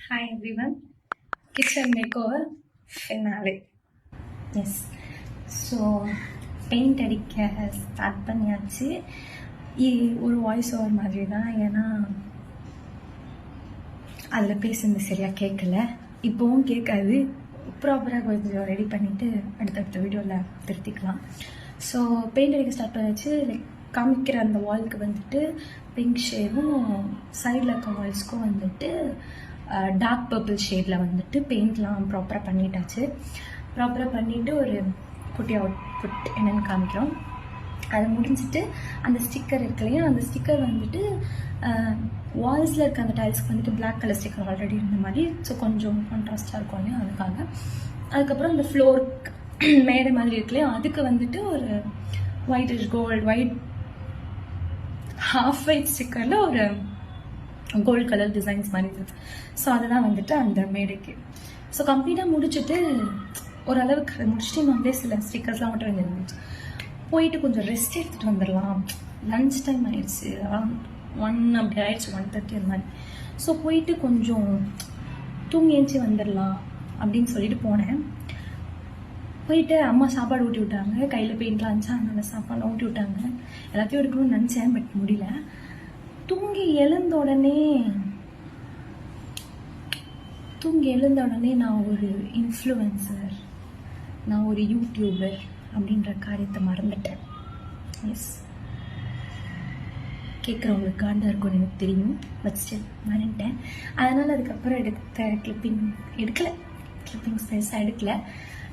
Hi everyone, kitchen makeover finale. Yes, so paint அடிக்க start பண்ணியாச்சு. ஒரு வாய்ஸ் ஓவர் மாதிரி தான், ஏன்னா அதில் பேசுனது சரியாக கேட்கல, இப்போவும் கேட்காது. ப்ராப்பராக கொஞ்சம் ரெடி பண்ணிவிட்டு அடுத்தடுத்த வீடியோவில் திருத்திக்கலாம். ஸோ பெயிண்ட் அடிக்க ஸ்டார்ட் பண்ணியாச்சு. லைக் காமிக்கிற அந்த வால்க்கு வந்துட்டு பிங்க் ஷேடும், சைடில் இருக்க வால்ஸ்க்கும் வந்துட்டு டார்க் பர்பிள் ஷேடில் வந்துட்டு பெயிண்ட்லாம் ப்ராப்பராக பண்ணிட்டாச்சு. ப்ராப்பராக பண்ணிவிட்டு ஒரு குட்டி அவுட்புட் என்னென்னு காமிக்கிறோம். அதை முடிஞ்சிட்டு அந்த ஸ்டிக்கர் இருக்கு இல்லையா, அந்த ஸ்டிக்கர் வந்துட்டு வால்ஸில் இருக்க அந்த டைல்ஸ்க்கு வந்துட்டு பிளாக் கலர் ஸ்டிக்கர் ஆல்ரெடி இருந்த மாதிரி, ஸோ கொஞ்சம் கான்ட்ராஸ்டாக இருக்கும் இல்லையா, அதுக்காக. அதுக்கப்புறம் அந்த ஃப்ளோர் மேடை மாதிரி இருக்கு இல்லையா, அதுக்கு வந்துட்டு ஒரு ஒயிட் ஹாஃப் ஒயிட் ஸ்டிக்கரில் ஒரு கோல்டு கலர் டிசைன்ஸ் மாதிரி இருக்குது. ஸோ அதுதான் வந்துட்டு அந்த மேடைக்கு. ஸோ கம்ப்ளீட்டாக முடிச்சுட்டு ஓரளவுக்கு அதை முடிச்சுட்டு வந்து சில ஸ்டிக்கர்ஸ்லாம் மட்டும் இருந்துச்சு. போயிட்டு கொஞ்சம் ரெஸ்ட் எடுத்துகிட்டு வந்துடலாம். லன்ச் டைம் ஆயிடுச்சு, அரௌண்ட் 1 அப்படி ஆயிடுச்சு, 1:30 அந்த மாதிரி. ஸோ போயிட்டு கொஞ்சம் தூங்கி ஏஞ்சி வந்துடலாம் அப்படின்னு சொல்லிட்டு போனேன். போயிட்டு அம்மா சாப்பாடு ஊட்டி விட்டாங்க, கையில் பெயிண்ட்லாம் இருந்துச்சு, அதனால சாப்பாடு ஊட்டி விட்டாங்க. எல்லாத்தையும் எடுக்கணும்னு நினச்சேன், பட் முடியல. தூங்கி எழுந்த உடனே நான் ஒரு இன்ஃப்ளூயன்சர், நான் ஒரு யூடியூபர் அப்படின்ற காரியத்தை மறந்துட்டேன். எஸ், கேட்குறவங்களுக்கு காண்டாக இருக்கும்னு எனக்கு தெரியும், பட் ஸ்டில் மறந்துட்டேன். அதனால் அதுக்கப்புறம் எடுத்த கிளிப்பிங்ஸ் பெருசாக எடுக்கல.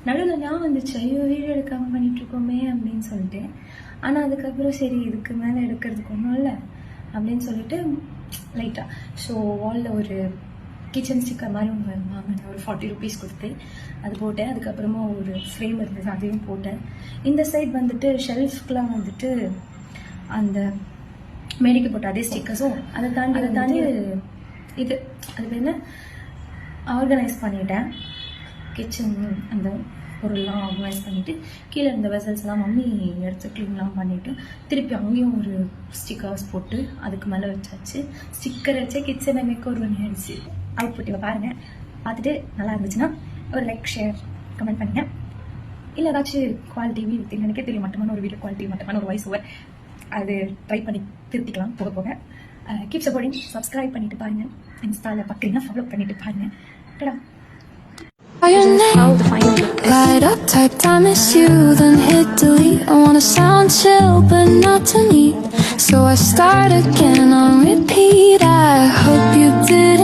நடுவில் ஞாபகம் வந்துச்சு, ஐயோ வீடியோ எடுக்காமல் பண்ணிகிட்ருக்கோமே அப்படின்னு சொல்லிட்டு. ஆனால் அதுக்கப்புறம் சரி, இதுக்கு மேலே எடுக்கிறதுக்கு ஒன்றும் இல்லை அப்படின்னு சொல்லிட்டு லைட்டாக ஸோ வாலில் ஒரு கிச்சன் ஸ்டிக்கர் மாதிரி ஒன்று வாங்கினேன், ஒரு 40 rupees கொடுத்து அது போட்டேன். அதுக்கப்புறமா ஒரு ஃப்ரேம் இருந்தது, அதையும் போட்டேன். இந்த சைட் வந்துட்டு ஷெல்ஃப்க்குலாம் வந்துட்டு அந்த மேடிக்கு போட்ட அதே ஸ்டிக்கர்ஸும் அதை தாண்டி இது அது என்ன ஆர்கனைஸ் பண்ணிட்டேன். கிச்சன் அந்த பொருள்லாம் ஆர்கனைஸ் பண்ணிவிட்டு கீழே இருந்த வெசல்ஸ்லாம் மம்மி எடுத்து க்ளீன்லாம் பண்ணிவிட்டு திருப்பி அங்கேயும் ஒரு ஸ்டிக்கர்ஸ் போட்டு அதுக்கு மேலே வச்சாச்சு. ஸ்டிக்கர் வச்சே கிச்சனை மேக்கோவர் பண்ணிடுச்சு. அவுட்புட் இவ பாருங்கள். பார்த்துட்டு நல்லா இருந்துச்சுன்னா ஒரு லைக், ஷேர், கமெண்ட் பண்ணுங்கள். இல்லை ஏதாச்சும் குவாலிட்டி வீடு எனக்கே தெரியும், மட்டமான ஒரு வீடியோ குவாலிட்டி, மட்டமான ஒரு வாய்ஸ் ஓவர், அது ட்ரை பண்ணி திருத்திக்கலாம் போக போக. கீப் சப்போர்ட்டிங், சப்ஸ்கிரைப் பண்ணிட்டு பாருங்கள். இன்ஸ்டாவில் பார்க்குறீங்கன்னா ஃபாலோ பண்ணிட்டு பாருங்கள். டடா. Light up, type time is you, then hit delete. I wanna sound chill, but not to me. So I start again on repeat. I hope you did.